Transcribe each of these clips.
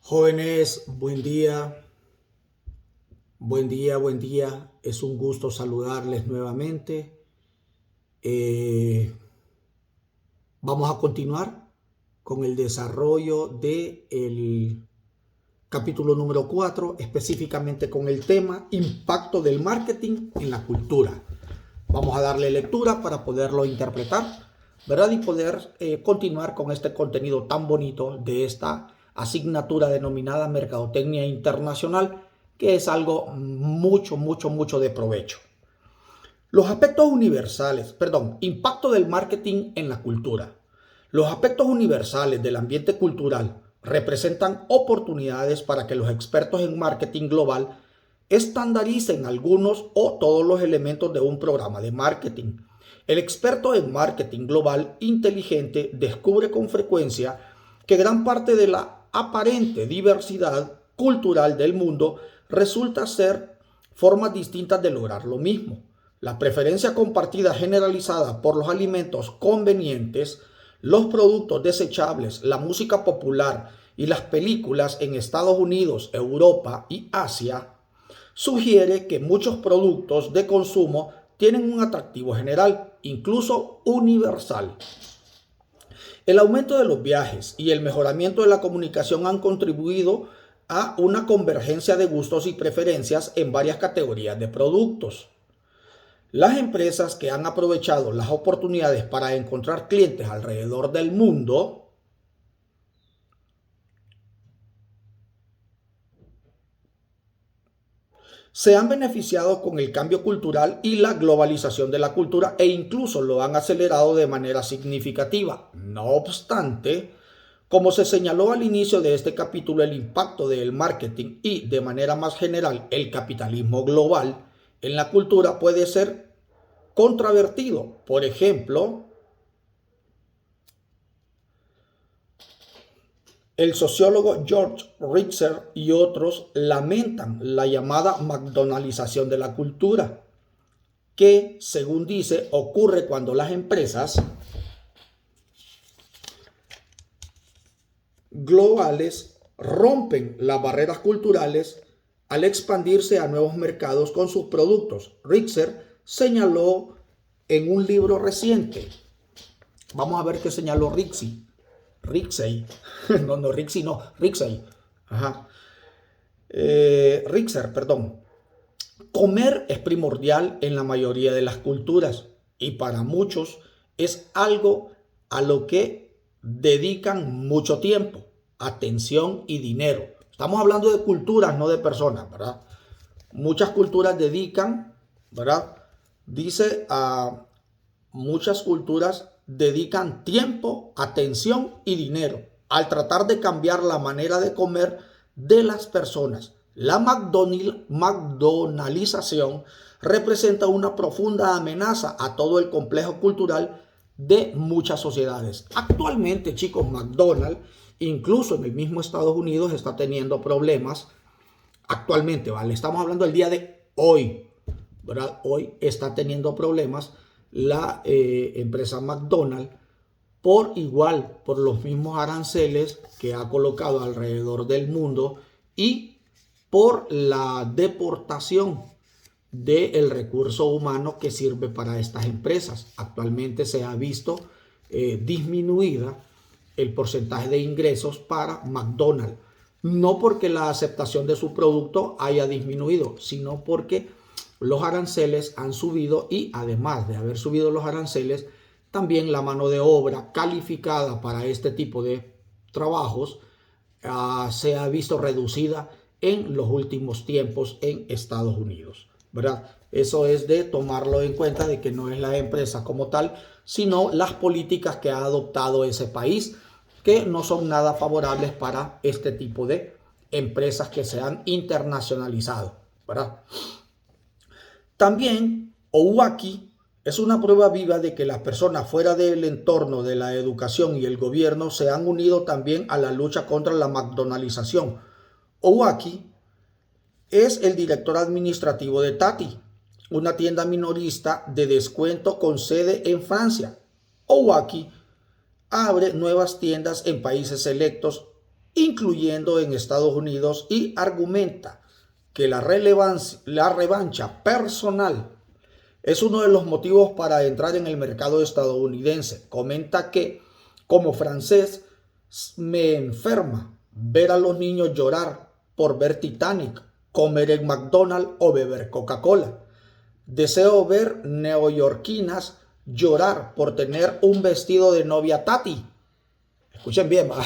Jóvenes, buen día, buen día, buen día. Es un gusto saludarles nuevamente. Eh, Vamos a continuar con el desarrollo del capítulo número 4, específicamente con el tema impacto del marketing en la cultura. Vamos a darle lectura para poderlo interpretar, ¿verdad? Y poder continuar con este contenido tan bonito de esta asignatura denominada Mercadotecnia Internacional, que es algo mucho de provecho. Los aspectos universales, impacto del marketing en la cultura. Los aspectos universales del ambiente cultural representan oportunidades para que los expertos en marketing global estandaricen algunos o todos los elementos de un programa de marketing. El experto en marketing global inteligente descubre con frecuencia que gran parte de la aparente diversidad cultural del mundo resulta ser formas distintas de lograr lo mismo. La preferencia compartida generalizada por los alimentos convenientes, los productos desechables, la música popular y las películas en Estados Unidos, Europa y Asia sugiere que muchos productos de consumo tienen un atractivo general, incluso universal. El aumento de los viajes y el mejoramiento de la comunicación han contribuido a una convergencia de gustos y preferencias en varias categorías de productos. Las empresas que han aprovechado las oportunidades para encontrar clientes alrededor del mundo se han beneficiado con el cambio cultural y la globalización de la cultura e incluso lo han acelerado de manera significativa. No obstante, como se señaló al inicio de este capítulo, el impacto del marketing y, de manera más general, el capitalismo global en la cultura puede ser contravertido. Por ejemplo, el sociólogo George Richter y otros lamentan la llamada McDonaldización de la cultura, que, según dice, ocurre cuando las empresas globales rompen las barreras culturales al expandirse a nuevos mercados con sus productos. Richter señaló en un libro reciente. Vamos a ver qué señaló Rixey. Rixey. Ajá. Richter, perdón. Comer es primordial en la mayoría de las culturas y para muchos es algo a lo que dedican mucho tiempo, atención y dinero. Estamos hablando de culturas, no de personas, ¿verdad? Muchas culturas dedican, ¿verdad? Dice a muchas culturas dedican tiempo, atención y dinero al tratar de cambiar la manera de comer de las personas. La McDonaldización representa una profunda amenaza a todo el complejo cultural de muchas sociedades. Actualmente, chicos, McDonald's, incluso en el mismo Estados Unidos, está teniendo problemas. Actualmente, ¿vale? Estamos hablando del día de hoy, ¿verdad? Hoy está teniendo problemas la empresa McDonald's por los mismos aranceles que ha colocado alrededor del mundo y por la deportación del recurso humano que sirve para estas empresas. Actualmente se ha visto disminuida el porcentaje de ingresos para McDonald's. No porque la aceptación de su producto haya disminuido, sino porque los aranceles han subido y además de haber subido los aranceles, también la mano de obra calificada para este tipo de trabajos se ha visto reducida en los últimos tiempos en Estados Unidos, ¿verdad? Eso es de tomarlo en cuenta, de que no es la empresa como tal, sino las políticas que ha adoptado ese país, que no son nada favorables para este tipo de empresas que se han internacionalizado, ¿verdad? También, Owaki es una prueba viva de que las personas fuera del entorno de la educación y el gobierno se han unido también a la lucha contra la McDonaldización. Owaki es el director administrativo de Tati, una tienda minorista de descuento con sede en Francia. Owaki abre nuevas tiendas en países selectos incluyendo en Estados Unidos, y argumenta que la revancha personal es uno de los motivos para entrar en el mercado estadounidense. Comenta que, como francés, me enferma ver a los niños llorar por ver Titanic, comer en McDonald's o beber Coca-Cola. Deseo ver neoyorquinas llorar por tener un vestido de novia Tati. Escuchen bien, ¿va?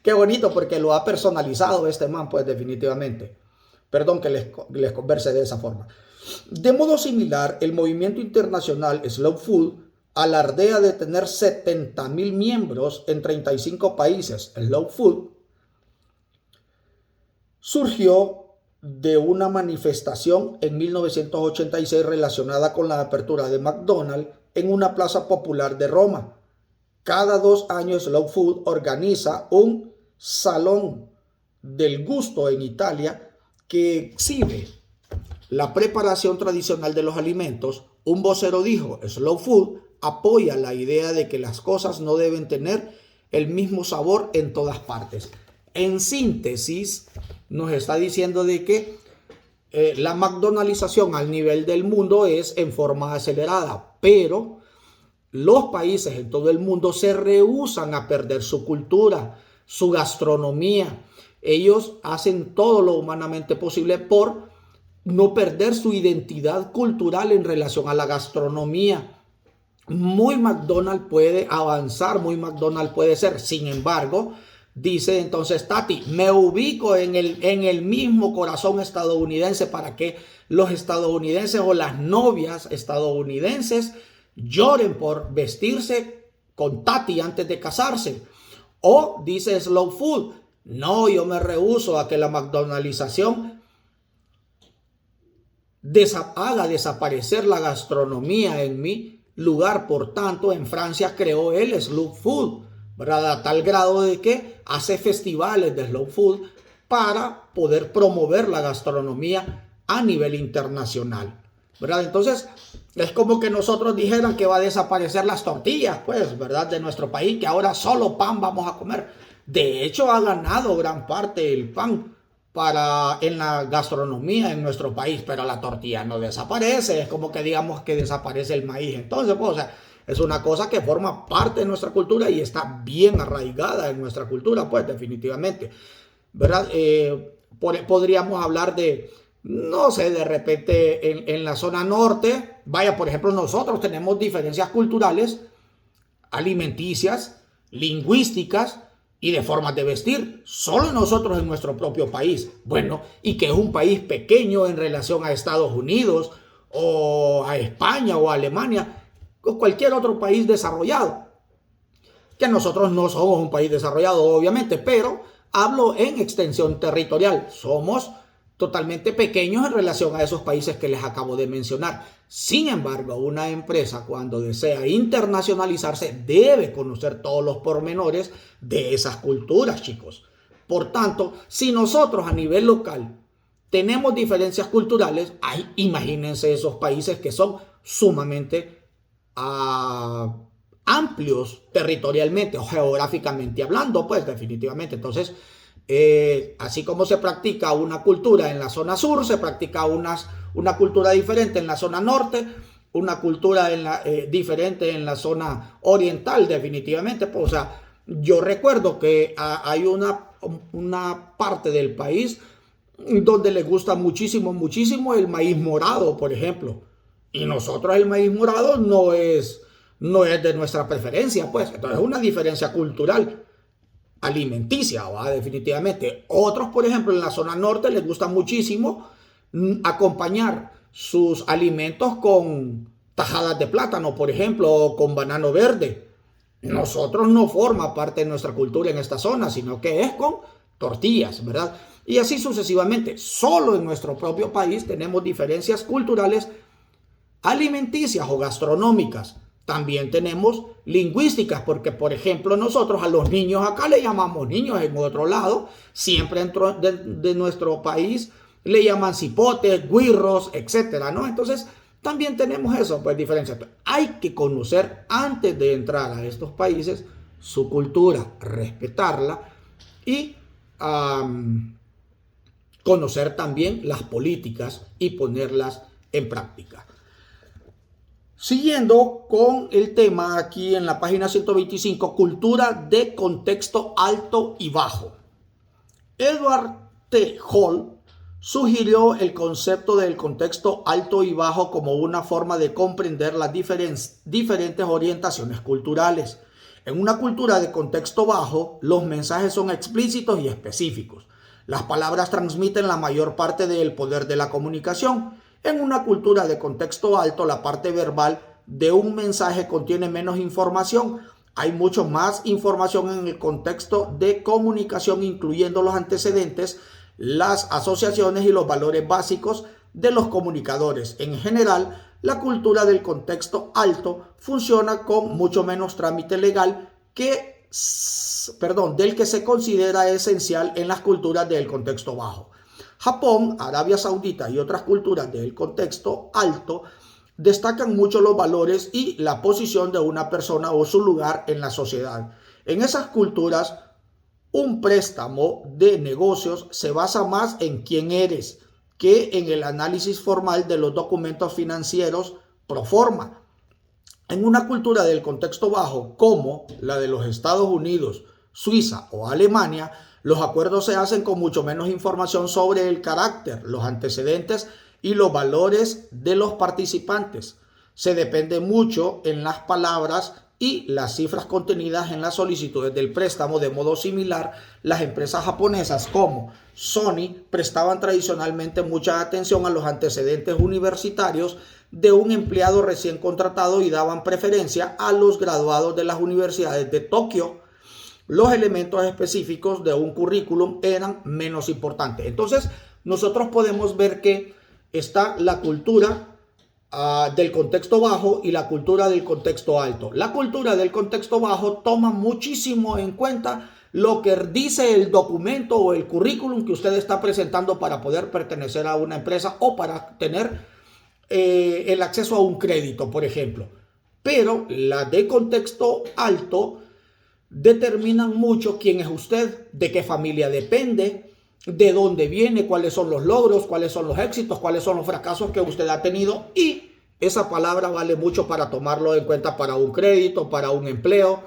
Qué bonito, porque lo ha personalizado este man, pues definitivamente. Perdón que les converse de esa forma. De modo similar, el movimiento internacional Slow Food alardea de tener 70,000 miembros en 35 países. Slow Food surgió de una manifestación en 1986 relacionada con la apertura de McDonald's en una plaza popular de Roma. Cada 2 años Slow Food organiza un salón del gusto en Italia que exhibe la preparación tradicional de los alimentos. Un vocero dijo: Slow Food apoya la idea de que las cosas no deben tener el mismo sabor en todas partes. En síntesis, nos está diciendo de que la McDonaldización al nivel del mundo es en forma acelerada, pero los países en todo el mundo se rehúsan a perder su cultura, su gastronomía. Ellos hacen todo lo humanamente posible por no perder su identidad cultural en relación a la gastronomía. Muy McDonald's puede avanzar, muy McDonald's puede ser. Sin embargo, dice entonces Tati, me ubico en el mismo corazón estadounidense para que los estadounidenses o las novias estadounidenses lloren por vestirse con Tati antes de casarse. O dice Slow Food, no, yo me rehúso a que la McDonaldización haga desaparecer la gastronomía en mi lugar. Por tanto, en Francia creó el Slow Food, ¿verdad? A tal grado de que hace festivales de Slow Food para poder promover la gastronomía a nivel internacional, ¿verdad? Entonces, es como que nosotros dijeran que va a desaparecer las tortillas, pues, ¿verdad? De nuestro país, que ahora solo pan vamos a comer. De hecho, ha ganado gran parte el pan en la gastronomía en nuestro país, pero la tortilla no desaparece. Es como que digamos que desaparece el maíz. Entonces, pues, o sea, es una cosa que forma parte de nuestra cultura y está bien arraigada en nuestra cultura, pues, definitivamente, ¿verdad? Podríamos hablar de, no sé, de repente en la zona norte, vaya, por ejemplo, nosotros tenemos diferencias culturales, alimenticias, lingüísticas y de formas de vestir, solo nosotros en nuestro propio país. Bueno, y que es un país pequeño en relación a Estados Unidos o a España o a Alemania o cualquier otro país desarrollado. Que nosotros no somos un país desarrollado, obviamente, pero hablo en extensión territorial. Somos totalmente pequeños en relación a esos países que les acabo de mencionar. Sin embargo, una empresa, cuando desea internacionalizarse, debe conocer todos los pormenores de esas culturas, chicos. Por tanto, si nosotros a nivel local tenemos diferencias culturales, imagínense esos países que son sumamente amplios territorialmente o geográficamente hablando, pues definitivamente. Entonces, así como se practica una cultura en la zona sur, se practica una cultura diferente en la zona norte, una cultura diferente en la zona oriental, definitivamente. Pues, o sea, yo recuerdo que hay una parte del país donde les gusta muchísimo, muchísimo el maíz morado, por ejemplo. Y nosotros el maíz morado no es de nuestra preferencia, pues. Entonces es una diferencia cultural, alimenticia, ¿va? Definitivamente. Otros, por ejemplo, en la zona norte les gusta muchísimo acompañar sus alimentos con tajadas de plátano, por ejemplo, o con banano verde. Nosotros no forma parte de nuestra cultura en esta zona, sino que es con tortillas, ¿verdad? Y así sucesivamente. Solo en nuestro propio país tenemos diferencias culturales alimenticias o gastronómicas. También tenemos lingüísticas, porque por ejemplo nosotros a los niños acá le llamamos niños, en otro lado siempre dentro de nuestro país le llaman cipotes, güirros, etcétera, ¿no? Entonces también tenemos eso, pues diferencia. Hay que conocer antes de entrar a estos países su cultura, respetarla y conocer también las políticas y ponerlas en práctica. Siguiendo con el tema aquí en la página 125, cultura de contexto alto y bajo. Edward T. Hall sugirió el concepto del contexto alto y bajo como una forma de comprender las diferentes orientaciones culturales. En una cultura de contexto bajo, los mensajes son explícitos y específicos. Las palabras transmiten la mayor parte del poder de la comunicación. En una cultura de contexto alto, la parte verbal de un mensaje contiene menos información. Hay mucho más información en el contexto de comunicación, incluyendo los antecedentes, las asociaciones y los valores básicos de los comunicadores. En general, la cultura del contexto alto funciona con mucho menos trámite legal del que se considera esencial en las culturas del contexto bajo. Japón, Arabia Saudita y otras culturas del contexto alto destacan mucho los valores y la posición de una persona o su lugar en la sociedad. En esas culturas, un préstamo de negocios se basa más en quién eres que en el análisis formal de los documentos financieros pro forma. En una cultura del contexto bajo, como la de los Estados Unidos, Suiza o Alemania, los acuerdos se hacen con mucho menos información sobre el carácter, los antecedentes y los valores de los participantes. Se depende mucho en las palabras y las cifras contenidas en las solicitudes del préstamo. De modo similar, las empresas japonesas como Sony prestaban tradicionalmente mucha atención a los antecedentes universitarios de un empleado recién contratado y daban preferencia a los graduados de las universidades de Tokio. Los elementos específicos de un currículum eran menos importantes. Entonces, nosotros podemos ver que está la cultura del contexto bajo y la cultura del contexto alto. La cultura del contexto bajo toma muchísimo en cuenta lo que dice el documento o el currículum que usted está presentando para poder pertenecer a una empresa o para tener el acceso a un crédito, por ejemplo. Pero la de contexto alto determinan mucho quién es usted, de qué familia depende, de dónde viene, cuáles son los logros, cuáles son los éxitos, cuáles son los fracasos que usted ha tenido, y esa palabra vale mucho para tomarlo en cuenta para un crédito, para un empleo,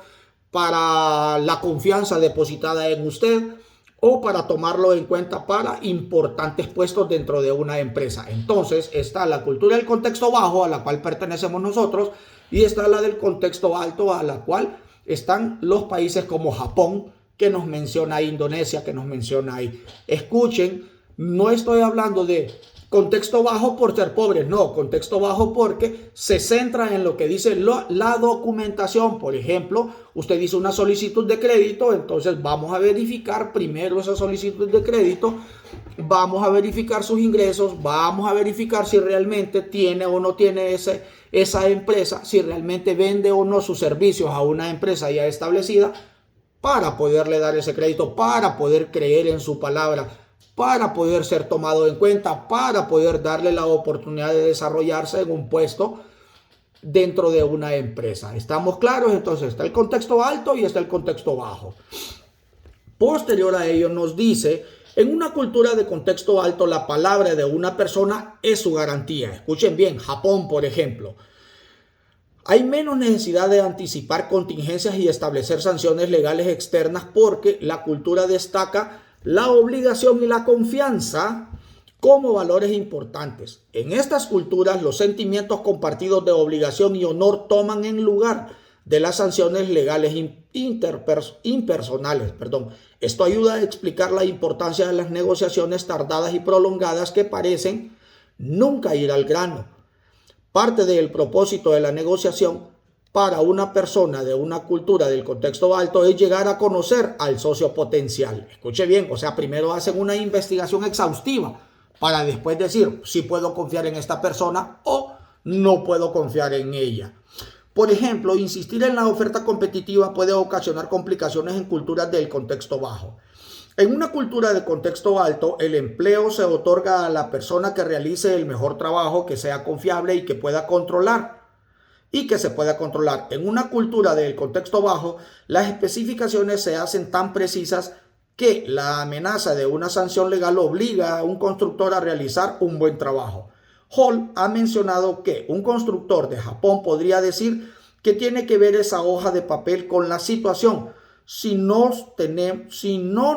para la confianza depositada en usted o para tomarlo en cuenta para importantes puestos dentro de una empresa. Entonces está la cultura del contexto bajo, a la cual pertenecemos nosotros, y está la del contexto alto, a la cual están los países como Japón, que nos menciona Indonesia, que nos menciona ahí. Escuchen, no estoy hablando de contexto bajo por ser pobres, no, contexto bajo porque se centra en lo que dice la documentación. Por ejemplo, usted dice una solicitud de crédito, entonces vamos a verificar primero esa solicitud de crédito, vamos a verificar sus ingresos, vamos a verificar si realmente tiene o no tiene esa empresa, si realmente vende o no sus servicios a una empresa ya establecida, para poderle dar ese crédito, para poder creer en su palabra, para poder ser tomado en cuenta, para poder darle la oportunidad de desarrollarse en un puesto dentro de una empresa. ¿Estamos claros? Entonces está el contexto alto y está el contexto bajo. Posterior a ello nos dice, en una cultura de contexto alto, la palabra de una persona es su garantía. Escuchen bien, Japón, por ejemplo. Hay menos necesidad de anticipar contingencias y establecer sanciones legales externas porque la cultura destaca la obligación y la confianza como valores importantes. En estas culturas, los sentimientos compartidos de obligación y honor toman en lugar de las sanciones legales impersonales. Esto ayuda a explicar la importancia de las negociaciones tardadas y prolongadas que parecen nunca ir al grano. Parte del propósito de la negociación para una persona de una cultura del contexto alto es llegar a conocer al socio potencial. Escuche bien, o sea, primero hacen una investigación exhaustiva para después decir si puedo confiar en esta persona o no puedo confiar en ella. Por ejemplo, insistir en la oferta competitiva puede ocasionar complicaciones en culturas del contexto bajo. En una cultura de contexto alto, el empleo se otorga a la persona que realice el mejor trabajo, que sea confiable y que pueda controlar. En una cultura del contexto bajo, las especificaciones se hacen tan precisas que la amenaza de una sanción legal obliga a un constructor a realizar un buen trabajo. Hall ha mencionado que un constructor de Japón podría decir que tiene que ver esa hoja de papel con la situación si no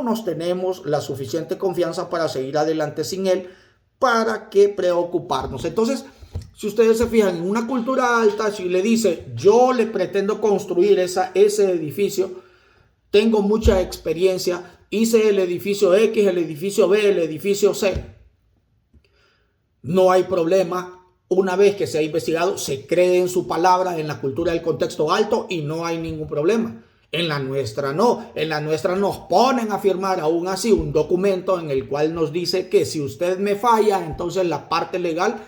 nos tenemos la suficiente confianza para seguir adelante sin él. ¿Para qué preocuparnos? Entonces, si ustedes se fijan en una cultura alta, si le dice yo le pretendo construir ese edificio, tengo mucha experiencia, hice el edificio X, el edificio B, el edificio C, no hay problema. Una vez que se ha investigado, se cree en su palabra en la cultura del contexto alto y no hay ningún problema. En la nuestra no, en la nuestra nos ponen a firmar aún así un documento en el cual nos dice que si usted me falla, entonces la parte legal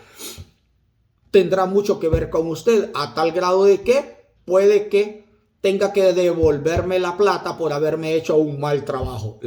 tendrá mucho que ver con usted, a tal grado de que puede que tenga que devolverme la plata por haberme hecho un mal trabajo.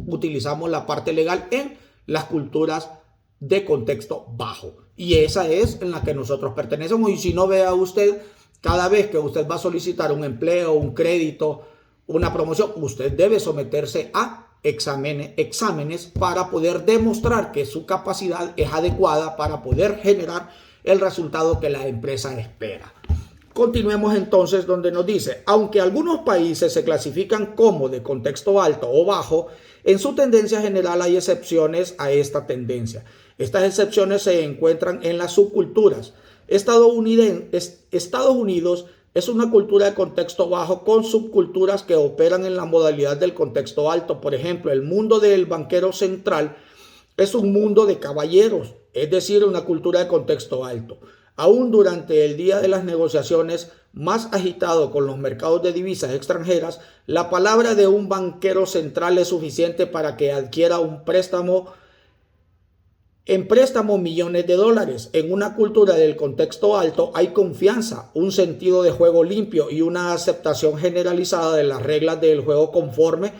Utilizamos la parte legal en las culturas de contexto bajo y esa es en la que nosotros pertenecemos. Y si no, vea usted, cada vez que usted va a solicitar un empleo, un crédito, una promoción, usted debe someterse a exámenes para poder demostrar que su capacidad es adecuada para poder generar el resultado que la empresa espera. Continuemos entonces donde nos dice, aunque algunos países se clasifican como de contexto alto o bajo, en su tendencia general hay excepciones a esta tendencia. Estas excepciones se encuentran en las subculturas. Estados Unidos es una cultura de contexto bajo con subculturas que operan en la modalidad del contexto alto. Por ejemplo, el mundo del banquero central es un mundo de caballeros, es decir, una cultura de contexto alto. Aún durante el día de las negociaciones más agitado con los mercados de divisas extranjeras, la palabra de un banquero central es suficiente para que adquiera un préstamo millones de dólares. En una cultura del contexto alto hay confianza, un sentido de juego limpio y una aceptación generalizada de las reglas del juego conforme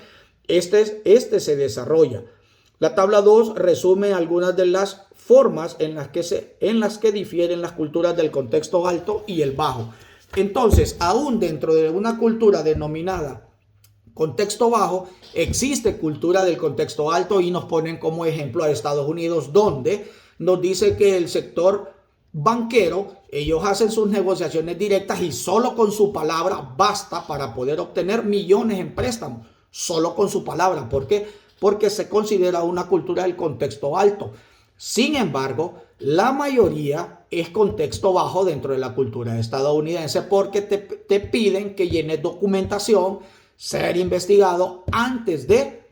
este se desarrolla. La tabla 2 resume algunas de las formas en las que difieren las culturas del contexto alto y el bajo. Entonces, aún dentro de una cultura denominada contexto bajo, existe cultura del contexto alto y nos ponen como ejemplo a Estados Unidos, donde nos dice que el sector banquero, ellos hacen sus negociaciones directas y solo con su palabra basta para poder obtener millones en préstamos, solo con su palabra. ¿Por qué? Porque se considera una cultura del contexto alto. Sin embargo, la mayoría es contexto bajo dentro de la cultura estadounidense porque te piden que llenes documentación, ser investigado antes de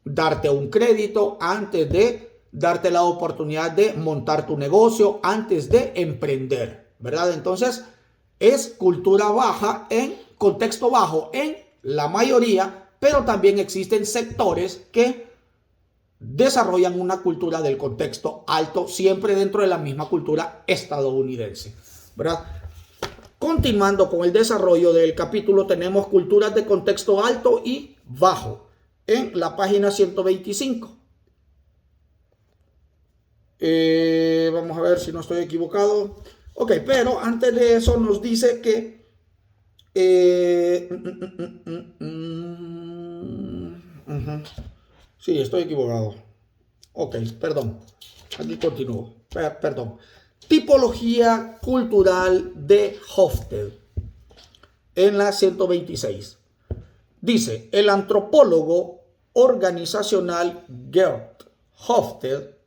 darte un crédito, antes de darte la oportunidad de montar tu negocio, antes de emprender, ¿verdad? Entonces, es cultura baja en contexto bajo en la mayoría, pero también existen sectores que desarrollan una cultura del contexto alto, siempre dentro de la misma cultura estadounidense, ¿verdad? Continuando con el desarrollo del capítulo, tenemos culturas de contexto alto y bajo en la página 125. Vamos a ver si no estoy equivocado. Ok, pero antes de eso nos dice que sí, estoy equivocado. Ok, perdón. Aquí continúo. Perdón. Tipología cultural de Hofstede. En la 126. Dice, el antropólogo organizacional Gert Hofstede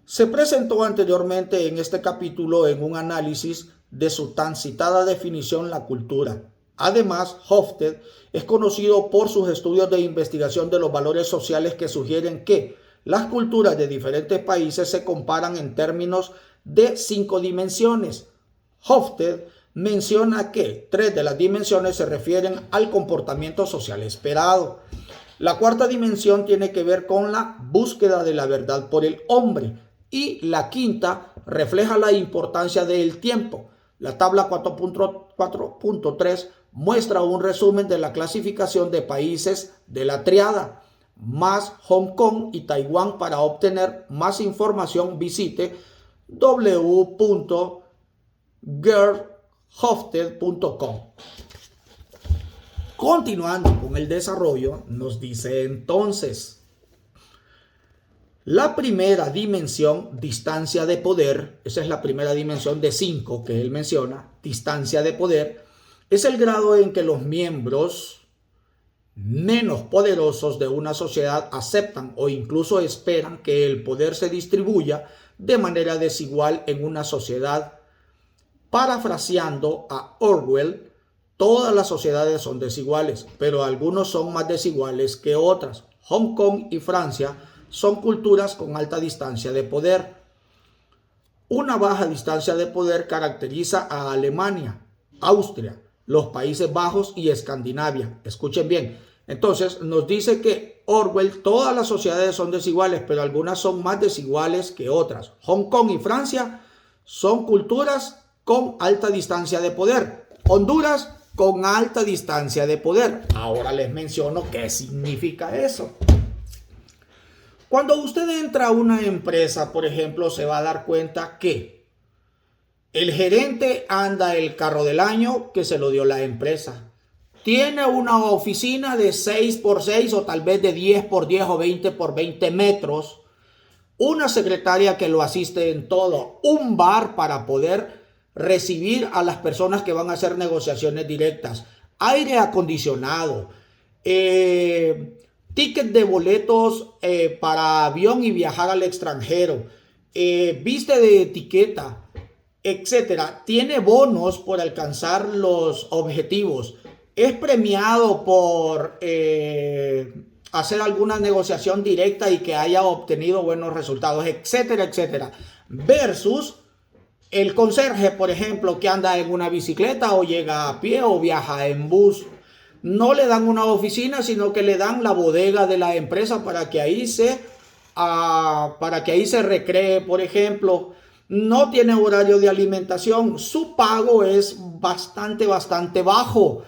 se presentó anteriormente en este capítulo en un análisis de su tan citada definición la cultura. Además, Hofstede es conocido por sus estudios de investigación de los valores sociales que sugieren que las culturas de diferentes países se comparan en términos de 5 dimensiones. Hofstede menciona que 3 de las dimensiones se refieren al comportamiento social esperado. La cuarta dimensión tiene que ver con la búsqueda de la verdad por el hombre y la quinta refleja la importancia del tiempo. La tabla 4.3 muestra un resumen de la clasificación de países de la triada, más Hong Kong y Taiwán. Para obtener más información visite www.gerhofstede.com. Continuando con el desarrollo, nos dice entonces, la primera dimensión, distancia de poder, esa es la primera dimensión de 5 que él menciona, distancia de poder, es el grado en que los miembros menos poderosos de una sociedad aceptan o incluso esperan que el poder se distribuya de manera desigual en una sociedad. Parafraseando a Orwell, todas las sociedades son desiguales, pero algunos son más desiguales que otras. Hong Kong y Francia son culturas con alta distancia de poder. Una baja distancia de poder caracteriza a Alemania, Austria, los Países Bajos y Escandinavia. Escuchen bien. Entonces nos dice que Orwell, todas las sociedades son desiguales, pero algunas son más desiguales que otras. Hong Kong y Francia son culturas con alta distancia de poder. Honduras con alta distancia de poder. Ahora les menciono qué significa eso. Cuando usted entra a una empresa, por ejemplo, se va a dar cuenta que el gerente anda el carro del año que se lo dio la empresa. Tiene una oficina de 6x6 o tal vez de 10x10 o 20x20 metros. Una secretaria que lo asiste en todo. Un bar para poder recibir a las personas que van a hacer negociaciones directas. Aire acondicionado. Ticket de boletos para avión y viajar al extranjero. Viste de etiqueta, etcétera. Tiene bonos por alcanzar los objetivos. Es premiado por hacer alguna negociación directa y que haya obtenido buenos resultados, etcétera, etcétera. Versus el conserje, por ejemplo, que anda en una bicicleta o llega a pie o viaja en bus. No le dan una oficina, sino que le dan la bodega de la empresa para que ahí se recree, por ejemplo. No tiene horario de alimentación. Su pago es bastante bajo.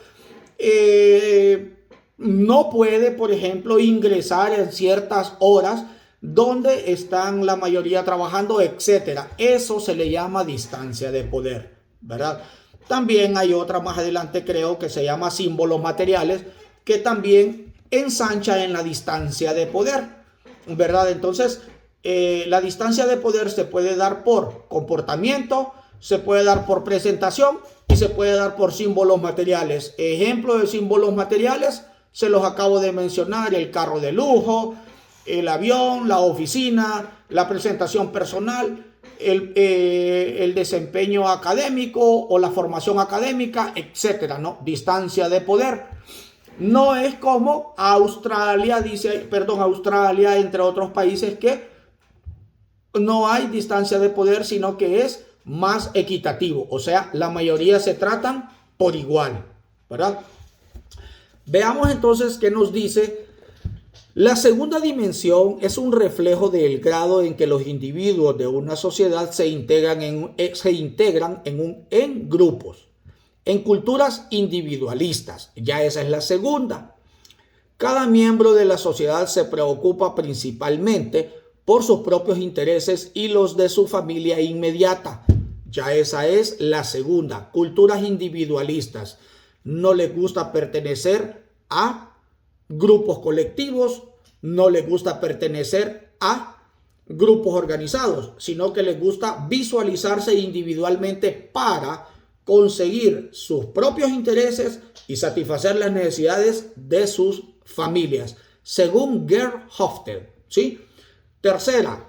No puede, por ejemplo, ingresar en ciertas horas donde están la mayoría trabajando, etcétera. Eso se le llama distancia de poder, ¿verdad? También hay otra más adelante, creo, que se llama símbolos materiales, que también ensancha en la distancia de poder, ¿verdad? Entonces, la distancia de poder se puede dar por comportamiento, se puede dar por presentación y se puede dar por símbolos materiales. Ejemplo de símbolos materiales, se los acabo de mencionar: el carro de lujo, el avión, la oficina, la presentación personal, el desempeño académico o la formación académica, etcétera, ¿no? Distancia de poder. No es como Australia, Australia, entre otros países, que no hay distancia de poder, sino que es más equitativo. O sea, la mayoría se tratan por igual, ¿verdad? Veamos entonces qué nos dice. La segunda dimensión es un reflejo del grado en que los individuos de una sociedad se integran en grupos, en culturas individualistas. Ya esa es la segunda. Cada miembro de la sociedad se preocupa principalmente por sus propios intereses y los de su familia inmediata. Ya esa es la segunda. Culturas individualistas. No les gusta pertenecer a grupos colectivos, no les gusta pertenecer a grupos organizados, sino que les gusta visualizarse individualmente para conseguir sus propios intereses y satisfacer las necesidades de sus familias, según Gerd Hofstede, ¿sí? Tercera,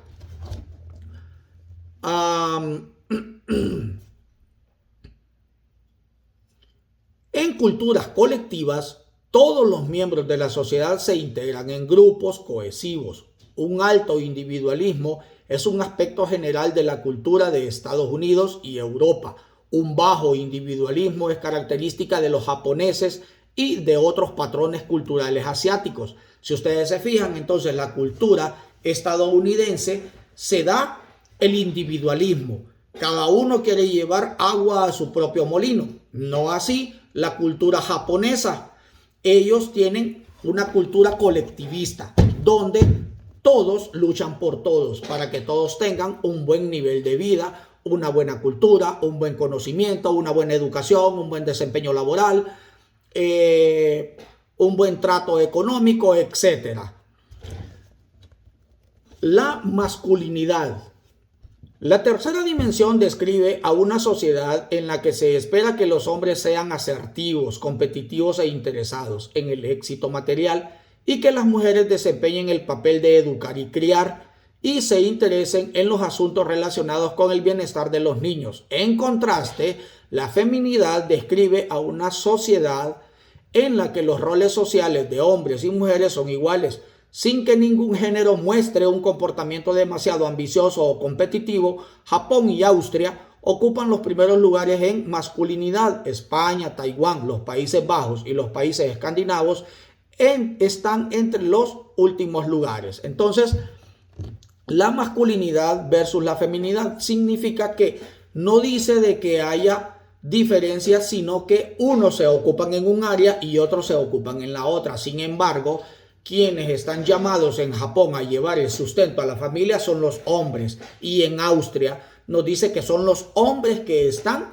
en culturas colectivas, todos los miembros de la sociedad se integran en grupos cohesivos. Un alto individualismo es un aspecto general de la cultura de Estados Unidos y Europa. Un bajo individualismo es característica de los japoneses y de otros patrones culturales asiáticos. Si ustedes se fijan, entonces la cultura estadounidense se da el individualismo. Cada uno quiere llevar agua a su propio molino. No así la cultura japonesa. Ellos tienen una cultura colectivista, donde todos luchan por todos, para que todos tengan un buen nivel de vida, una buena cultura, un buen conocimiento, una buena educación, un buen desempeño laboral, un buen trato económico, etcétera. La masculinidad. La tercera dimensión describe a una sociedad en la que se espera que los hombres sean asertivos, competitivos e interesados en el éxito material y que las mujeres desempeñen el papel de educar y criar y se interesen en los asuntos relacionados con el bienestar de los niños. En contraste, la feminidad describe a una sociedad en la que los roles sociales de hombres y mujeres son iguales, sin que ningún género muestre un comportamiento demasiado ambicioso o competitivo. Japón y Austria ocupan los primeros lugares en masculinidad. España, Taiwán, los Países Bajos y los países escandinavos están entre los últimos lugares. Entonces, la masculinidad versus la feminidad significa que no dice de que haya diferencias, sino que unos se ocupan en un área y otros se ocupan en la otra. Sin embargo, quienes están llamados en Japón a llevar el sustento a la familia son los hombres, y en Austria nos dice que son los hombres que están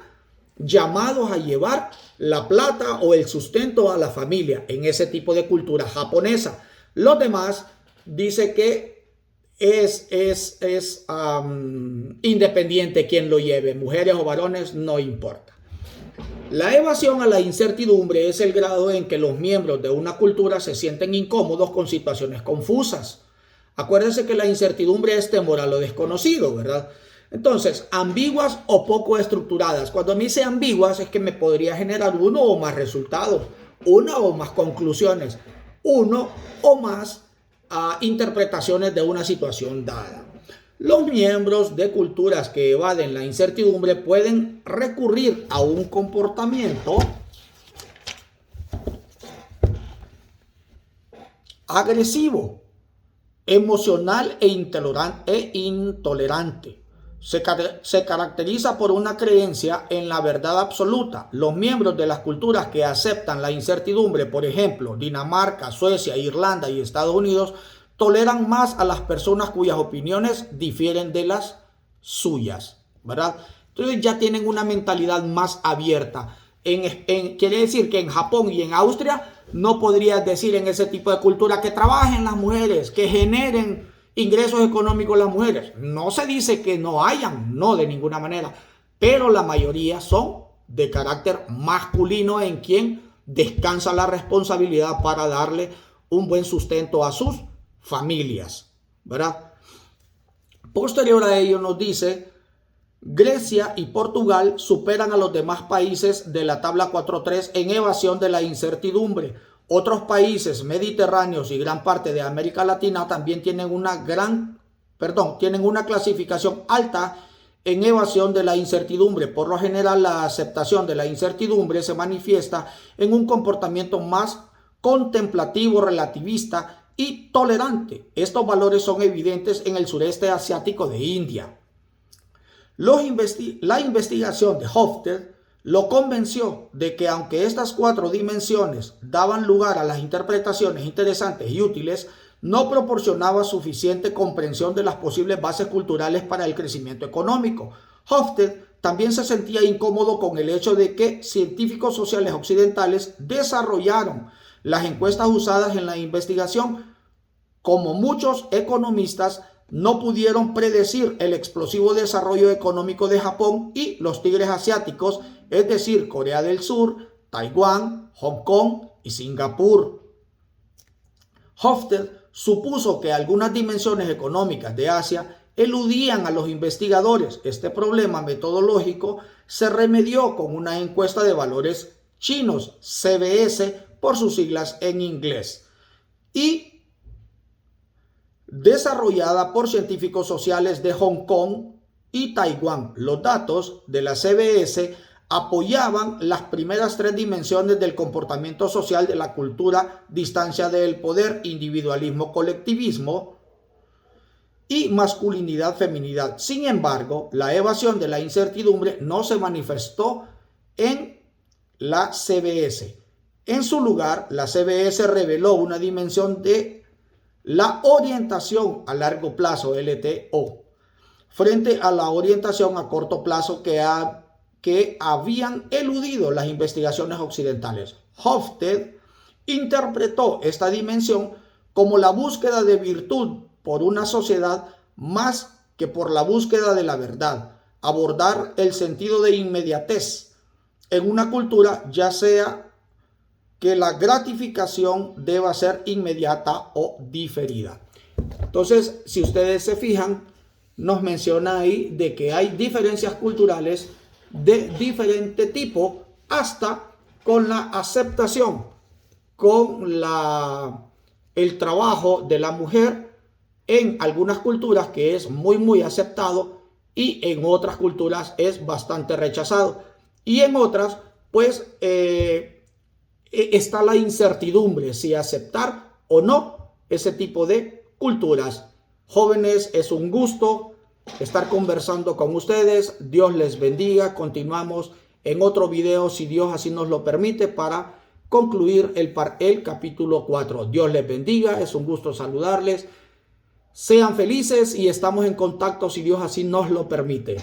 llamados a llevar la plata o el sustento a la familia en ese tipo de cultura japonesa. Los demás dice que es independiente quien lo lleve, mujeres o varones, no importa. La evasión a la incertidumbre es el grado en que los miembros de una cultura se sienten incómodos con situaciones confusas. Acuérdense que la incertidumbre es temor a lo desconocido, ¿verdad? Entonces, ambiguas o poco estructuradas. Cuando me dice ambiguas es que me podría generar uno o más resultados, una o más conclusiones, uno o más interpretaciones de una situación dada. Los miembros de culturas que evaden la incertidumbre pueden recurrir a un comportamiento agresivo, emocional e intolerante. Se caracteriza por una creencia en la verdad absoluta. Los miembros de las culturas que aceptan la incertidumbre, por ejemplo, Dinamarca, Suecia, Irlanda y Estados Unidos, toleran más a las personas cuyas opiniones difieren de las suyas, ¿verdad? Entonces ya tienen una mentalidad más abierta. Quiere decir que en Japón y en Austria no podrías decir en ese tipo de cultura que trabajen las mujeres, que generen ingresos económicos las mujeres. No se dice que no hayan, no, de ninguna manera, pero la mayoría son de carácter masculino en quien descansa la responsabilidad para darle un buen sustento a sus familias, ¿verdad? Posterior a ello nos dice: Grecia y Portugal superan a los demás países de la tabla 4.3 en evasión de la incertidumbre. Otros países mediterráneos y gran parte de América Latina también tienen una clasificación alta en evasión de la incertidumbre. Por lo general, la aceptación de la incertidumbre se manifiesta en un comportamiento más contemplativo, relativista y tolerante. Estos valores son evidentes en el sureste asiático de India. La investigación de Hofstede lo convenció de que aunque estas 4 dimensiones daban lugar a las interpretaciones interesantes y útiles, no proporcionaba suficiente comprensión de las posibles bases culturales para el crecimiento económico. Hofstede también se sentía incómodo con el hecho de que científicos sociales occidentales desarrollaron las encuestas usadas en la investigación. Como muchos economistas, no pudieron predecir el explosivo desarrollo económico de Japón y los tigres asiáticos, es decir, Corea del Sur, Taiwán, Hong Kong y Singapur. Hofstede supuso que algunas dimensiones económicas de Asia eludían a los investigadores. Este problema metodológico se remedió con una encuesta de valores chinos, CBS por sus siglas en inglés, y desarrollada por científicos sociales de Hong Kong y Taiwán. Los datos de la CBS apoyaban las primeras 3 dimensiones del comportamiento social de la cultura: distancia del poder, individualismo, colectivismo y masculinidad, feminidad. Sin embargo, la evasión de la incertidumbre no se manifestó en la CBS. En su lugar, la CBS reveló una dimensión de la orientación a largo plazo, LTO, frente a la orientación a corto plazo que habían eludido las investigaciones occidentales. Hofstede interpretó esta dimensión como la búsqueda de virtud por una sociedad más que por la búsqueda de la verdad. Abordar el sentido de inmediatez en una cultura, ya sea que la gratificación deba ser inmediata o diferida. Entonces, si ustedes se fijan, nos menciona ahí de que hay diferencias culturales de diferente tipo, hasta con la aceptación, con el trabajo de la mujer en algunas culturas, que es muy aceptado, y en otras culturas es bastante rechazado, y en otras pues está la incertidumbre si aceptar o no ese tipo de culturas. Jóvenes, es un gusto estar conversando con ustedes. Dios les bendiga. Continuamos en otro video, si Dios así nos lo permite, para concluir el capítulo 4. Dios les bendiga. Es un gusto saludarles. Sean felices y estamos en contacto si Dios así nos lo permite.